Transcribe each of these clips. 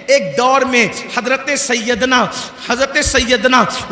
ایک دور میں حضرت سیدنا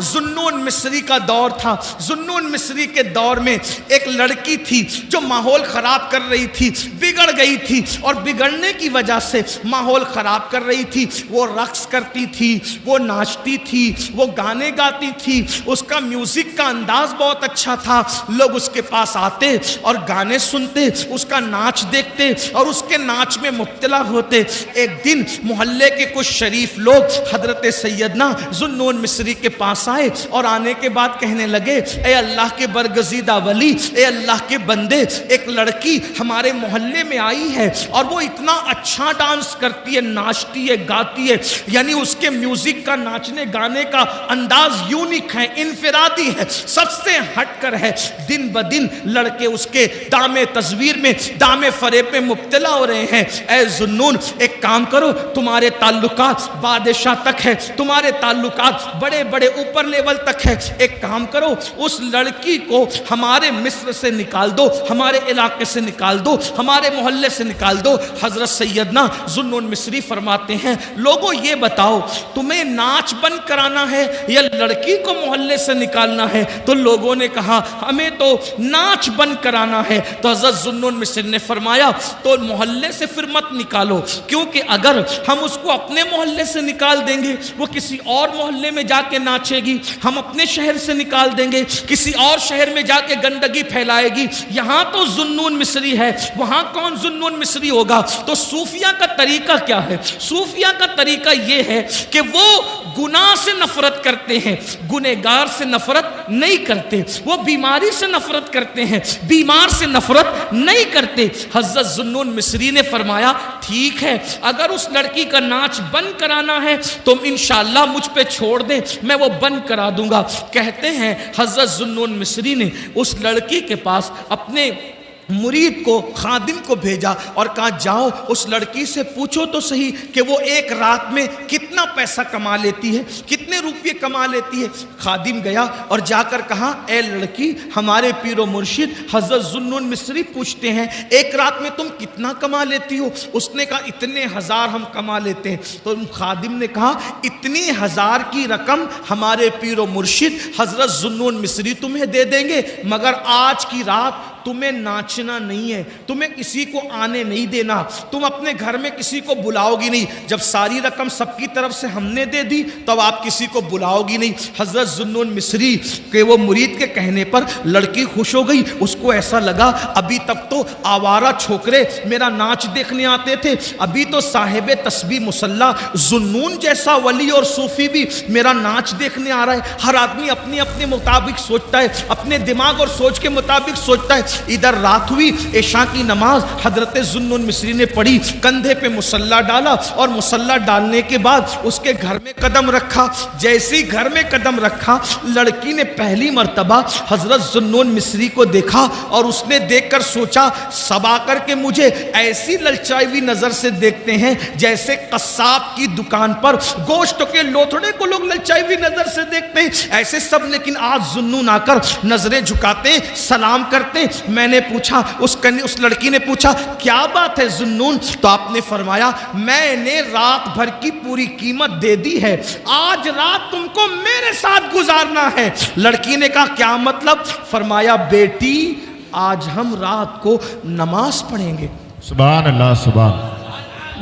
ذوالنون مصری کا دور تھا. ذوالنون مصری کے دور میں ایک لڑکی تھی جو ماحول خراب کر رہی تھی, بگڑ گئی تھی, اور بگڑنے کی وجہ سے ماحول خراب کر رہی تھی. وہ رقص کرتی تھی, وہ ناچتی تھی, وہ گانے گاتی تھی, اس کا میوزک کا انداز بہت اچھا تھا. لوگ اس کے پاس آتے اور گانے سنتے, اس کا ناچ دیکھتے اور اس کے ناچ میں مبتلا ہوتے. ایک دن محلے کے کچھ شریف لوگ حضرت سیدنا ذوالنون مصری کے پاس آئے اور آنے کے بعد کہنے لگے, اے اللہ کے برگزیدہ ولی, اے اللہ کے بندے, ایک لڑکی ہمارے محلے میں آئی ہے اور وہ اتنا اچھا ڈانس کرتی ہے, ناچتی ہے, گاتی ہے, یعنی اس کے میوزک کا, ناچنے گانے کا انداز یونیک ہے, انفرادی ہے, سب سے ہٹ کر ہے. دن بدن لڑکے اس کے دام تصویر میں, دام فریب میں مبتلا ہو رہے ہیں. اے ذوالنون, ایک کام کرو, تمہارے تعلقات بادشاہ تک ہے, تمہارے تعلقات بڑے بڑے اوپر لیول تک ہے. ایک کام کرو, اس لڑکی کو ہمارے مصر سے نکال دو, ہمارے علاقے سے نکال دو, ہمارے محلے سے نکال دو. حضرت سیدنا ذوالنون مصری فرماتے ہیں, لوگوں یہ بتاؤ تمہیں ناچ بند کرانا ہے یا لڑکی کو محلے سے نکالنا ہے؟ تو لوگوں نے کہا ہمیں تو ناچ بند کرانا ہے. تو حضرت ذوالنون مصری نے فرمایا تو محلے سے پھر مت نکالو, کیونکہ اگر ہم اس کو اپنے محلے سے نکال دیں گے وہ کسی اور محلے میں جا کے ناچے گی, ہم اپنے شہر سے نکال دیں گے کسی اور شہر میں جا کے گندگی پھیلائے گی. یہاں تو ذوالنون مصری ہے, وہاں کون ذوالنون مصری ہوگا؟ تو صوفیہ کا طریقہ کیا ہے؟ صوفیہ کا طریقہ یہ ہے کہ وہ گناہ سے نفرت کرتے ہیں, گنہگار سے نفرت نہیں کرتے. وہ بیماری سے نفرت کرتے ہیں, بیمار سے نفرت نہیں کرتے. حضرت ذوالنون مصری نے فرمایا ٹھیک ہے, اگر اس لڑکی کا ناچ بند کرانا ہے تم انشاءاللہ مجھ پہ چھوڑ دیں, میں وہ بند کرا دوں گا. کہتے ہیں حضرت ذوالنون مصری نے اس لڑکی کے پاس اپنے مرید کو, خادم کو بھیجا اور کہا جاؤ اس لڑکی سے پوچھو تو صحیح کہ وہ ایک رات میں کتنا پیسہ کما لیتی ہے, کتنے روپے کما لیتی ہے. خادم گیا اور جا کر کہا اے لڑکی, ہمارے پیر و مرشد حضرت ذوالنون مصری پوچھتے ہیں ایک رات میں تم کتنا کما لیتی ہو؟ اس نے کہا اتنے ہزار ہم کما لیتے ہیں. تو خادم نے کہا اتنی ہزار کی رقم ہمارے پیر و مرشد حضرت ذوالنون مصری تمہیں دے دیں گے, مگر آج کی رات تمہیں ناچنا نہیں ہے, تمہیں کسی کو آنے نہیں دینا, تم اپنے گھر میں کسی کو بلاؤ گی نہیں. جب ساری رقم سب کی طرف سے ہم نے دے دی تب آپ کسی کو بلاؤ گی نہیں. حضرت ذوالنون مصری کے وہ مرید کے کہنے پر لڑکی خوش ہو گئی. اس کو ایسا لگا ابھی تک تو آوارہ چھوکرے میرا ناچ دیکھنے آتے تھے, ابھی تو صاحب تسبیح مصلی ذوالنون جیسا ولی اور صوفی بھی میرا ناچ دیکھنے آ رہا ہے. ہر آدمی اپنے اپنے مطابق سوچتا ہے, اپنے دماغ اور سوچ کے مطابق سوچتا ہے. ادھر رات ہوئی, عشاء کی نماز حضرت ذوالنون مصری نے پڑھی, کندھے پہ مصلی ڈالا اور مصلی ڈالنے کے بعد اس کے گھر میں قدم رکھا. جیسے ہی گھر میں قدم رکھا لڑکی نے پہلی مرتبہ حضرت ذوالنون مصری کو دیکھا اور اس نے دیکھ کر سوچا سب آ کر کے مجھے ایسی للچائی ہوئی نظر سے دیکھتے ہیں جیسے قصاب کی دکان پر گوشت کے لوتھڑے کو لوگ للچائی ہوئی نظر سے دیکھتے ہیں, ایسے سب. لیکن آج ذوالنون آ کر نظریں جھکاتے, سلام کرتے. میں نے پوچھا, اس لڑکی نے پوچھا کیا بات ہے ذوالنون؟ تو آپ نے فرمایا میں نے رات بھر کی پوری قیمت دے دی ہے, آج رات تم کو میرے ساتھ گزارنا ہے. لڑکی نے کہا کیا مطلب؟ فرمایا بیٹی آج ہم رات کو نماز پڑھیں گے. سبحان اللہ, سبحان.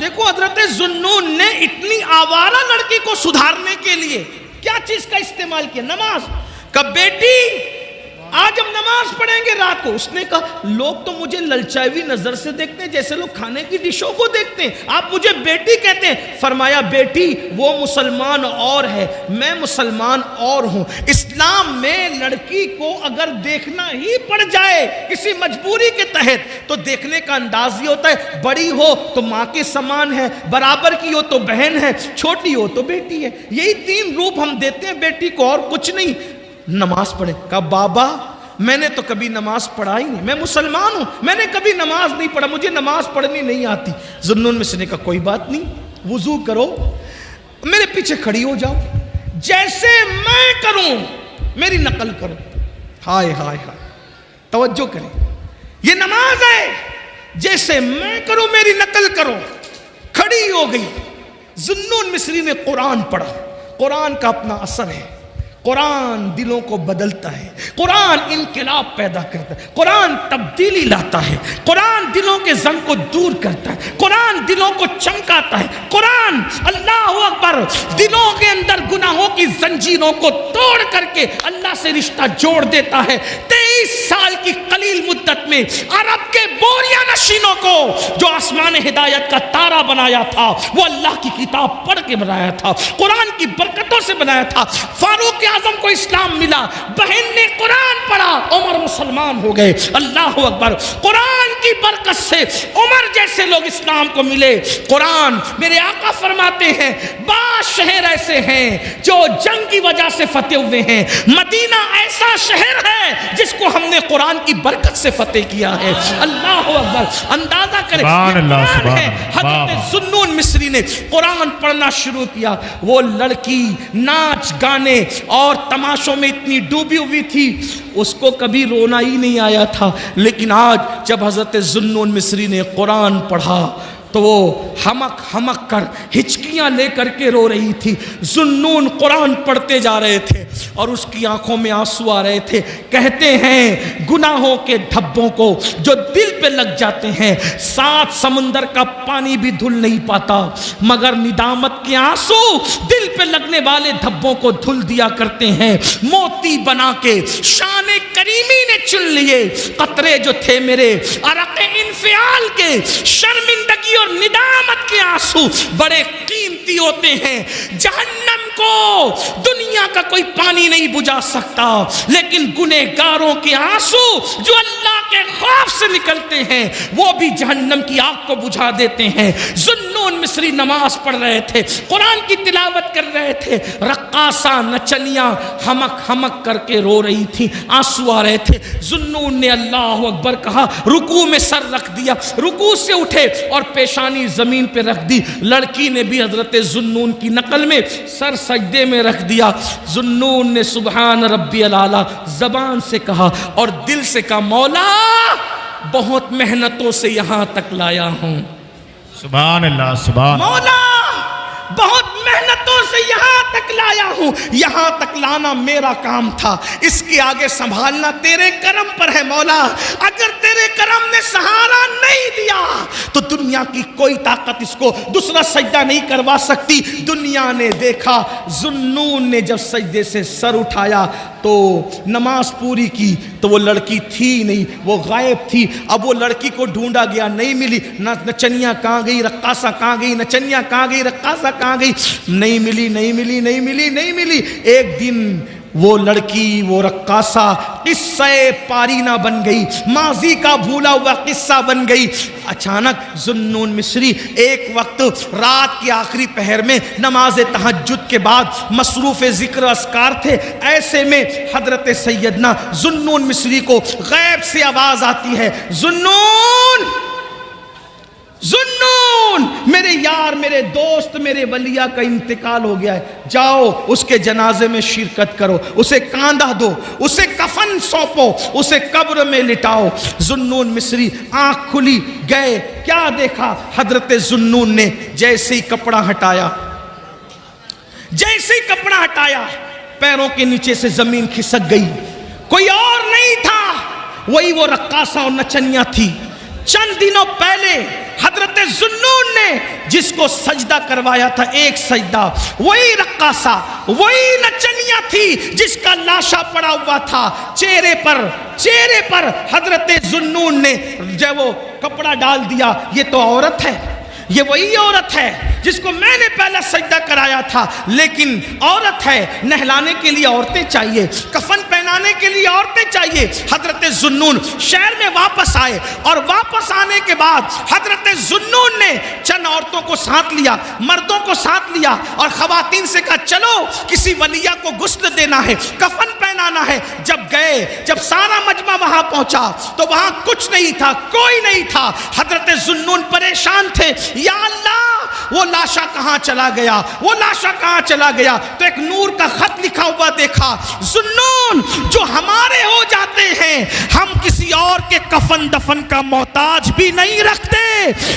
دیکھو حضرت ذوالنون نے اتنی آوارہ لڑکی کو سدھارنے کے لیے کیا چیز کا استعمال کیا؟ نماز. کہ بیٹی آج ہم نماز پڑھیں گے رات کو. اس نے کہا لوگ تو مجھے للچائی ہوئی نظر سے دیکھتے ہیں جیسے لوگ کھانے کی ڈشوں کو دیکھتے ہیں, آپ مجھے بیٹی کہتے ہیں. فرمایا بیٹی وہ مسلمان اور ہے, میں مسلمان اور ہوں. اسلام میں لڑکی کو اگر دیکھنا ہی پڑ جائے کسی مجبوری کے تحت تو دیکھنے کا انداز یہ ہوتا ہے, بڑی ہو تو ماں کے سامان ہے, برابر کی ہو تو بہن ہے, چھوٹی ہو تو بیٹی ہے. یہی تین روپ ہم دیتے ہیں بیٹی کو اور کچھ نہیں. نماز پڑھے. کہا بابا میں نے تو کبھی نماز پڑھا ہی نہیں, میں مسلمان ہوں, میں نے کبھی نماز نہیں پڑھا, مجھے نماز پڑھنی نہیں آتی. ذوالنون مصری نے کہا کوئی بات نہیں, وضو کرو, میرے پیچھے کھڑی ہو جاؤ, جیسے میں کروں میری نقل کرو. ہائے ہائے ہائے, توجہ کریں, یہ نماز ہے, جیسے میں کروں میری نقل کرو. کھڑی ہو گئی, ذوالنون مصری نے قرآن پڑھا. قرآن کا اپنا اثر ہے. قرآن دلوں کو بدلتا ہے. قرآن انقلاب پیدا کرتا ہے. قرآن تبدیلی لاتا ہے. قرآن دلوں کے زنگ کو دور کرتا ہے. قرآن دلوں کو چمکاتا ہے. قرآن اللہ اکبر دلوں کے اندر گناہوں کی زنجیروں کو توڑ کر کے اللہ سے رشتہ جوڑ دیتا ہے. 23 سال کی قلیل مدت میں عرب کے بوریا نشینوں کو جو آسمان ہدایت کا تارا بنایا تھا وہ اللہ کی کتاب پڑھ کے بنایا تھا, قرآن کی برکتوں سے بنایا تھا. فاروق اعظم کو اسلام ملا, بہن نے قرآن پڑھا, عمر مسلمان ہو گئے. اللہ اکبر. قرآن کی برکت سے عمر جیسے لوگ اسلام کو ملے. قرآن, میرے آقا فرماتے ہیں بعض شہر ایسے ہیں جو جنگ کی وجہ سے فتح ہوئے ہیں, مدینہ ایسا شہر ہے جس کو ہم نے قرآن کی برکت سے فتح کیا ہے. اللہ اکبر. اندازہ کریں حضرت ذوالنون مصری نے قرآن پڑھنا شروع کیا. وہ لڑکی ناچ گانے اور تماشوں میں اتنی ڈوبی ہوئی تھی, اس کو کبھی رونا ہی نہیں آیا تھا. لیکن آج جب حضرت ذوالنون مصری نے قرآن پڑھا تو وہ ہمک ہمک کر ہچکیاں لے کر کے رو رہی تھی. ذوالنون قرآن پڑھتے جا رہے تھے اور اس کی آنکھوں میں آنسو آ رہے تھے. کہتے ہیں گناہوں کے دھبوں کو جو دل پہ لگ جاتے ہیں 7 سمندر کا پانی بھی دھل نہیں پاتا, مگر ندامت کے آنسو دل پہ لگنے والے دھبوں کو دھل دیا کرتے ہیں. موتی بنا کے شان کریمی نے چن لیے قطرے جو تھے میرے عرق انفعال کے, شرمندگی اور ندامت کے آنسو بڑے قیمتی ہوتے ہیں. جہنم کو دنیا کا کوئی پانی نہیں بجھا سکتا, لیکن گنہگاروں کے آنسو جو اللہ کے خوف سے نکلتے ہیں وہ بھی جہنم کی آگ کو بجھا دیتے ہیں. ذوالنون مصری نماز پڑھ رہے تھے, قرآن کی تلاوت کر رہے تھے. رقاصہ نچنیاں ہمک ہمک کر کے رو رہی تھی, آنسو آ رہے تھے. ذوالنون نے اللہ اکبر کہا, رکوع میں سر رکھ دیا, رکوع سے اٹھے اور پیشانی زمین پہ رکھ دی. لڑکی نے بھی حضرت ذوالنون کی نقل میں سر سجدے میں رکھ دیا. ذوالنون نے سبحان ربی الاعلیٰ زبان سے کہا اور دل سے کہا, مولا بہت محنتوں سے یہاں تک لایا ہوں. سبحان اللہ. سبحان مولا بہت محنتوں سے یہاں تک لایا ہوں. یہاں تک لانا میرا کام تھا, اس کے آگے سنبھالنا تیرے کرم پر ہے. مولا اگر تیرے کرم نے سہارا نہیں دیا تو دنیا کی کوئی طاقت اس کو دوسرا سجدہ نہیں کروا سکتی. دنیا نے دیکھا ذوالنون نے جب سجدے سے سر اٹھایا تو نماز پوری کی تو وہ لڑکی تھی نہیں, وہ غائب تھی. اب وہ لڑکی کو ڈھونڈا گیا, نہیں ملی. نچنیاں کہاں گئی, رقاصہ کہاں گئی, نچنیاں کہاں گئی, رقاصہ کہاں گئی, نہیں ملی نہیں ملی نہیں ملی نہیں ملی. ایک دن وہ لڑکی, وہ رقاصہ قصہ پارینہ بن گئی, ماضی کا بھولا ہوا قصہ بن گئی. اچانک ذوالنون مصری ایک وقت رات کے آخری پہر میں نماز تہجد کے بعد مصروف ذکر اذکار تھے. ایسے میں حضرت سیدنا ذوالنون مصری کو غیب سے آواز آتی ہے, ذوالنون ذوالنون, میرے یار, میرے دوست, میرے ولیہ کا انتقال ہو گیا ہے, جاؤ اس کے جنازے میں شرکت کرو, اسے کاندھا دو, اسے کفن سونپو, اسے قبر میں لٹاؤ. ذوالنون مصری آنکھ کھلی, گئے. کیا دیکھا حضرت ذوالنون نے؟ جیسے ہی کپڑا ہٹایا, جیسے ہی کپڑا ہٹایا پیروں کے نیچے سے زمین کھسک گئی. کوئی اور نہیں تھا, وہی وہ رقاصہ اور نچنیاں تھی. چند دنوں پہلے حضرت ذوالنون نے جس کو سجدہ کروایا تھا, ایک سجدہ, وہی رقاصہ, وہی نچنیاں تھی جس کا لاشا پڑا ہوا تھا. چہرے پر حضرت ذوالنون نے جب وہ کپڑا ڈال دیا, یہ تو عورت ہے, یہ وہی عورت ہے جس کو میں نے پہلا سجدہ کرایا تھا. لیکن عورت ہے, نہلانے کے لیے عورتیں چاہیے, کفن پہنانے کے لیے عورتیں چاہیے. حضرت ذوالنون شہر میں واپس آئے اور واپس آنے کے بعد حضرت ذوالنون نے چند عورتوں کو ساتھ لیا, مردوں کو ساتھ لیا اور خواتین سے کہا چلو کسی ولیہ کو غسل دینا ہے, کفن پہنانا ہے. جب گئے, جب سارا مجمع وہاں پہنچا تو وہاں کچھ نہیں تھا, کوئی نہیں تھا. حضرت ذوالنون پریشان تھے, یا اللہ وہ لاشا کہاں چلا گیا، وہ لاشا کہاں چلا گیا؟ تو ایک نور کا خط لکھا ہوا دیکھا، ذوالنون جو ہمارے ہو جاتے ہیں ہم کسی اور کے کفن دفن کا محتاج بھی نہیں رکھتے،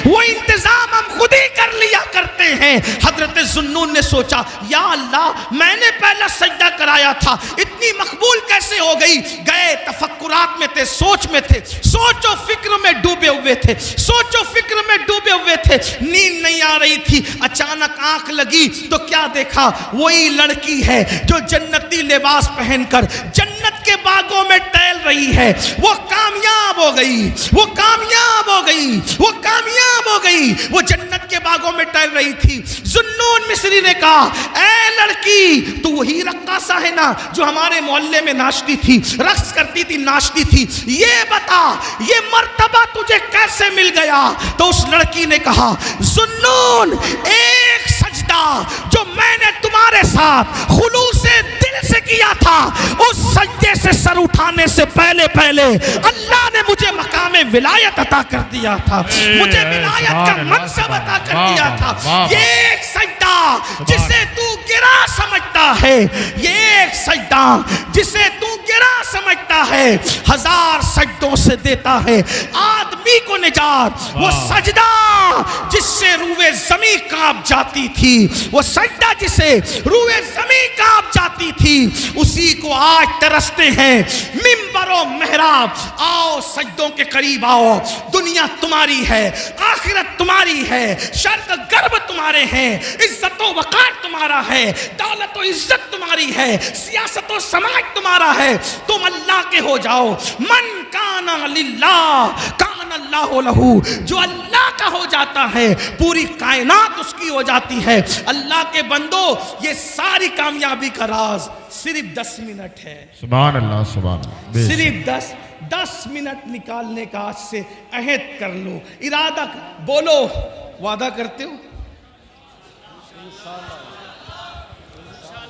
وہ انتظام ہم خود ہی کر لیا کرتے ہیں۔ حضرت ذوالنون نے سوچا یا اللہ میں نے پہلا سجدہ کرایا تھا، اتنی مقبول کیسے ہو گئی؟ گئے تفکرات میں تھے، سوچ میں تھے، سوچ و فکر میں ڈوبے ہوئے تھے، سوچ و فکر میں ڈوبے ہوئے تھے، نیند نہیں آ رہی تھی۔ اچانک آنکھ لگی تو کیا دیکھا؟ وہی لڑکی ہے جو جنتی لباس پہن کر جنت کے باغوں میں ٹہل رہی ہے۔ وہ کامیاب ہو گئی، وہ کامیاب ہو گئی، وہ کامیاب ہو گئی، وہ جنت کے باغوں میں ٹہل رہی تھی۔ ذوالنون مصری نے کہا اے لڑکی تو وہی رقاصہ ہے نا جو ہمارے محلے میں ناچتی تھی، رقص کرتی تھی، ناچتی تھی، یہ بتا یہ مرتبہ تجھے کیسے مل گیا؟ تو اس لڑکی نے کہا ذوالنون ایک سجدہ جو میں نے تمہارے ساتھ خلوص دل سے کیا تھا، اس سجدے سے سر اٹھانے سے پہلے اللہ نے مجھے مقام ولایت عطا کر دیا تھا، مجھے ولایت کا منصب عطا کر دیا تھا۔ یہ ایک سجدہ جسے تو گرا سمجھتا ہے، یہ ایک سجدہ جسے تو گرا سمجھتا ہے، ہزار سجدوں سے دیتا ہے آدمی کو نجات۔ وہ سجدہ جس سے روئے زمین کانپ جاتی تھی، وہ سجدہ جسے روئے زمین کانپ جاتی تھی، اسی کو آج ترستے ہیں منبر و محراب۔ آؤ سجدوں کے قریب آؤ، دنیا تمہاری ہے، آخرت تمہاری ہے، شرق غرب تمہارے ہیں، عزت و وقار تمہارا ہے، دولت و عزت تمہاری ہے، سیاست و سماج تمہارا ہے، تم اللہ کے ہو جاؤ۔ من کان للہ کان اللہ لہو، جو اللہ کا ہو جاتا ہے پوری کائنات اس کی ہو جاتی ہے۔ اللہ کے بندو یہ ساری کامیابی کا راز صرف 10 منٹ ہے۔ سبحان اللہ، سبحان اللہ، صرف 10 منٹ نکالنے کا آج سے عہد کر لو، ارادہ بولو، وعدہ کرتے ہو؟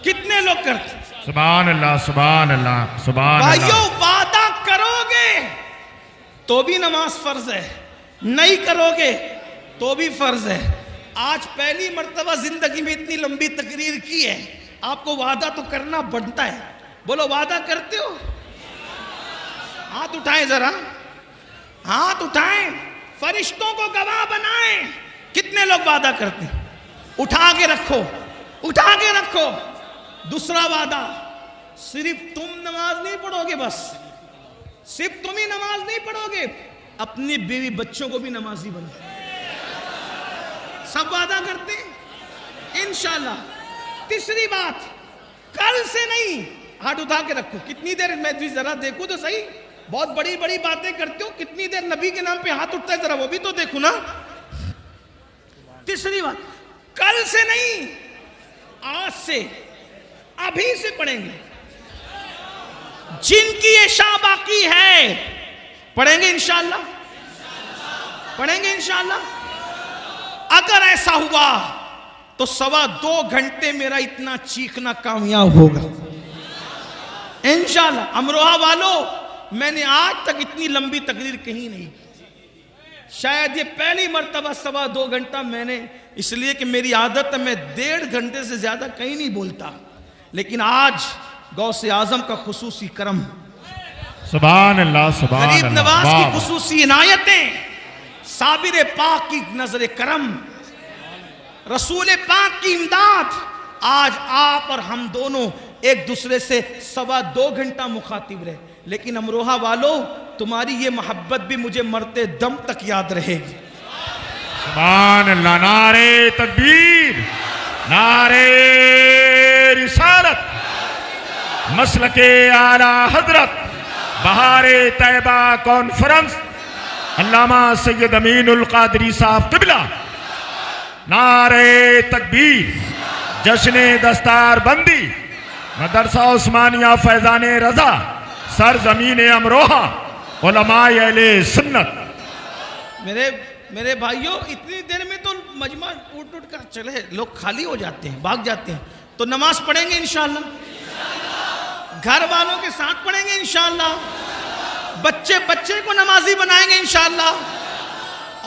کتنے لوگ کرتے؟ سبحان اللہ، سبحان اللہ، سبحان اللہ۔ بھائیو وعدہ کرو گے تو بھی نماز فرض ہے، نہیں کرو گے تو بھی فرض ہے۔ آج پہلی مرتبہ زندگی میں اتنی لمبی تقریر کی ہے، آپ کو وعدہ تو کرنا بنتا ہے۔ بولو وعدہ کرتے ہو؟ ہاتھ اٹھائیں ذرا، ہاتھ اٹھائیں، فرشتوں کو گواہ بنائیں۔ کتنے لوگ وعدہ کرتے ہیں؟ اٹھا کے رکھو، اٹھا کے رکھو۔ دوسرا وعدہ، صرف تم نماز نہیں پڑھو گے، بس صرف تم ہی نماز نہیں پڑھو گے، اپنی بیوی بچوں کو بھی نمازی بنو۔ سب وعدہ کرتے ہیں انشاءاللہ۔ تیسری بات، کل سے نہیں، ہاتھ اٹھا کے رکھو۔ کتنی دیر میں ذرا دیکھوں تو صحیح، بہت بڑی بڑی باتیں کرتے ہو، کتنی دیر نبی کے نام پہ ہاتھ اٹھتا ہے ذرا وہ بھی تو دیکھو نا۔ تیسری بات، کل سے نہیں، آج سے، ابھی سے پڑھیں گے۔ جن کی عشاء باقی ہے پڑھیں گے انشاءاللہ، پڑھیں گے انشاءاللہ۔ اگر ایسا ہوا تو 2.25 گھنٹے میرا اتنا چیخنا کامیاب ہوگا انشاءاللہ۔ امروہہ والو، میں نے آج تک اتنی لمبی تقریر کہیں نہیں کی، شاید یہ پہلی مرتبہ 2.25 گھنٹہ میں نے، اس لیے کہ میری عادت ہے میں 1.5 گھنٹے سے زیادہ کہیں نہیں بولتا، لیکن آج غوث اعظم کا خصوصی کرم، سبحان اللہ، سبحان غریب اللہ، نواز واہ، کی خصوصی عنایتیں، صابر پاک کی نظر کرم، رسول پاک کی امداد، آج آپ اور ہم دونوں ایک دوسرے سے 2.25 گھنٹہ مخاطب رہے۔ لیکن امروہہ والو، تمہاری یہ محبت بھی مجھے مرتے دم تک یاد رہے گی۔ سبحان اللہ، نعرہ تکبیر، نعرہ رسالت، مسلک اعلیٰ حضرت، بہار طیبہ کانفرنس، علامہ سید امین القادری صاحب قبلہ، نعرہ تکبیر، جشن دستار بندی، مدرسہ عثمانیہ فیضان رضا، سرزمین امروہہ، علماء اہل سنت۔ میرے بھائیوں، اتنی دیر میں تو مجمع اٹھ کر چلے، لوگ خالی ہو جاتے ہیں، بھاگ جاتے ہیں، تو نماز پڑھیں گے انشاءاللہ، گھر والوں کے ساتھ پڑھیں گے انشاءاللہ، بچے کو نمازی بنائیں گے انشاءاللہ،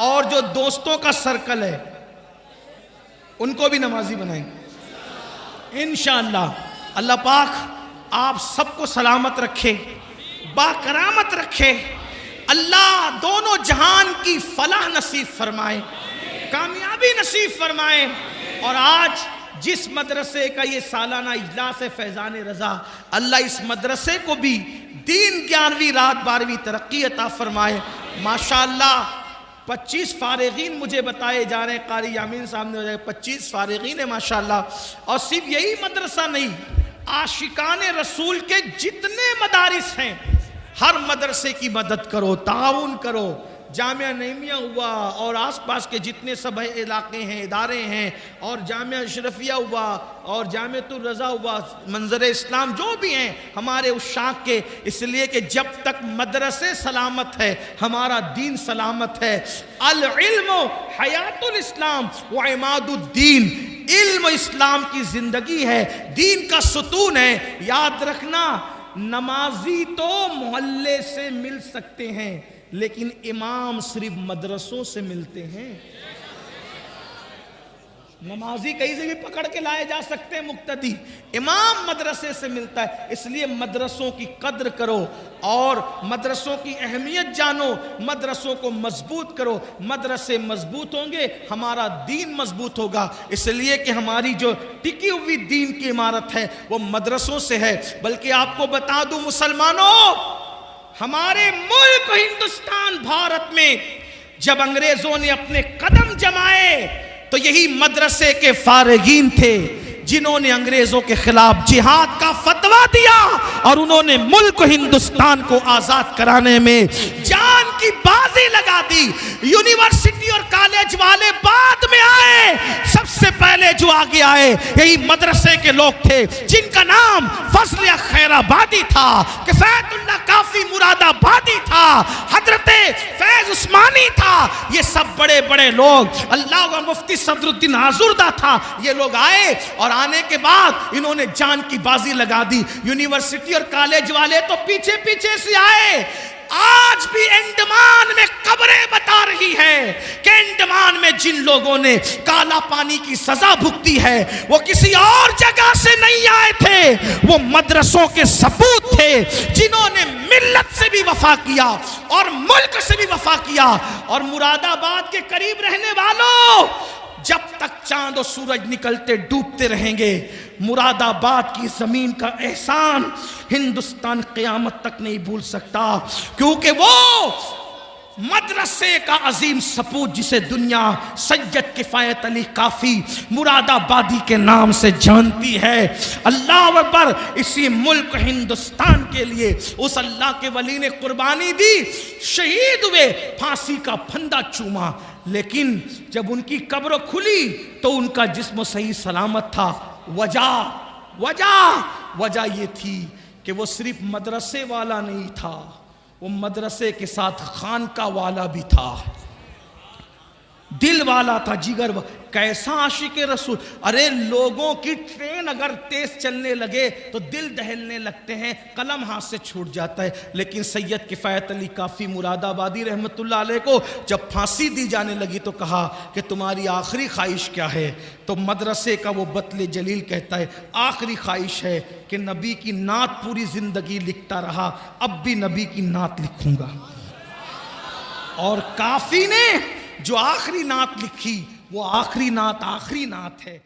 اور جو دوستوں کا سرکل ہے ان کو بھی نمازی بنائیں انشاءاللہ۔ اللہ پاک آپ سب کو سلامت رکھے، باکرامت رکھے، اللہ دونوں جہان کی فلاح نصیب فرمائے، کامیابی نصیب فرمائے۔ اور آج جس مدرسے کا یہ سالانہ اجلاس ہے فیضان رضا، اللہ اس مدرسے کو بھی دین 11ویں رات 12ویں ترقی عطا فرمائے۔ ماشاءاللہ 25 فارغین مجھے بتائے جا رہے ہیں، قاری یامین صاحب نے 25 فارغین ہیں ماشاءاللہ۔ اور صرف یہی مدرسہ نہیں، عاشقان رسول کے جتنے مدارس ہیں ہر مدرسے کی مدد کرو، تعاون کرو۔ جامعہ نعیمیہ ہوا اور آس پاس کے جتنے سب علاقے ہیں، ادارے ہیں، اور جامعہ اشرفیہ ہوا اور جامعۃ الرضا ہوا، منظر اسلام جو بھی ہیں ہمارے عشاق کے، اس لیے کہ جب تک مدرسے سلامت ہے ہمارا دین سلامت ہے۔ العلم حیات الاسلام و عماد الدین، علم اسلام کی زندگی ہے، دین کا ستون ہے۔ یاد رکھنا، نمازی تو محلے سے مل سکتے ہیں لیکن امام صرف مدرسوں سے ملتے ہیں۔ نمازی کہیں سے بھی پکڑ کے لائے جا سکتے ہیں مقتدی، امام مدرسے سے ملتا ہے۔ اس لیے مدرسوں کی قدر کرو اور مدرسوں کی اہمیت جانو، مدرسوں کو مضبوط کرو۔ مدرسے مضبوط ہوں گے ہمارا دین مضبوط ہوگا، اس لیے کہ ہماری جو ٹکی ہوئی دین کی عمارت ہے وہ مدرسوں سے ہے۔ بلکہ آپ کو بتا دوں مسلمانوں، ہمارے ملک ہندوستان بھارت میں جب انگریزوں نے اپنے قدم جمائے تو یہی مدرسے کے فارغین تھے جنہوں نے انگریزوں کے خلاف جہاد کا فتویٰ دیا اور انہوں نے ملک ہندوستان کو آزاد کرانے میں جان کی بازی لگا دی۔ یونیورسٹی اور کالج والے بعد میں آئے، سب سے پہلے جو آگے آئے یہی مدرسے کے لوگ تھے جن کا نام فضل خیر آبادی تھا، کفایت اللہ کافی مراد آبادی تھا، حضرت فیض عثمانی تھا۔ یہ سب بڑے بڑے لوگ، اللہ مفتی صدر الدین آزردہ تھا، یہ لوگ آئے اور آنے کے بعد انہوں نے جان کی بازی لگا دی۔ یونیورسٹی اور کالج والے تو پیچھے پیچھے سے آئے۔ آج بھی انڈمان میں خبریں بتا رہی ہے کہ انڈمان میں جن لوگوں نے کالا پانی کی سزا بھگتی ہے وہ کسی اور جگہ سے نہیں آئے تھے، وہ مدرسوں کے سپوت تھے جنہوں نے ملت سے بھی وفا کیا اور ملک سے بھی وفا کیا۔ اور مراد آباد کے قریب رہنے والوں، جب تک چاند و سورج نکلتے ڈوبتے رہیں گے مراد آباد کی زمین کا احسان ہندوستان قیامت تک نہیں بھول سکتا، کیونکہ وہ مدرسے کا عظیم سپوت جسے دنیا سید کفایت علی کافی مراد آبادی کے نام سے جانتی ہے۔ اللہ اکبر! اسی ملک ہندوستان کے لیے اس اللہ کے ولی نے قربانی دی، شہید ہوئے، پھانسی کا پھندا چوما، لیکن جب ان کی قبر کھلی تو ان کا جسم صحیح سلامت تھا۔ وجہ یہ تھی کہ وہ صرف مدرسے والا نہیں تھا، وہ مدرسے کے ساتھ خانقاہ والا بھی تھا، دل والا تھا، جگر کیسا عاشق رسول! ارے لوگوں کی ٹرین اگر تیز چلنے لگے تو دل دہلنے لگتے ہیں، قلم ہاتھ سے چھوٹ جاتا ہے۔ لیکن سید کفایت علی کافی مراد آبادی رحمت اللہ علیہ کو جب پھانسی دی جانے لگی تو کہا کہ تمہاری آخری خواہش کیا ہے؟ تو مدرسے کا وہ بطل جلیل کہتا ہے آخری خواہش ہے کہ نبی کی نعت پوری زندگی لکھتا رہا، اب بھی نبی کی نعت لکھوں گا۔ اور کافی نے جو آخری نعت لکھی وہ آخری نعت ہے۔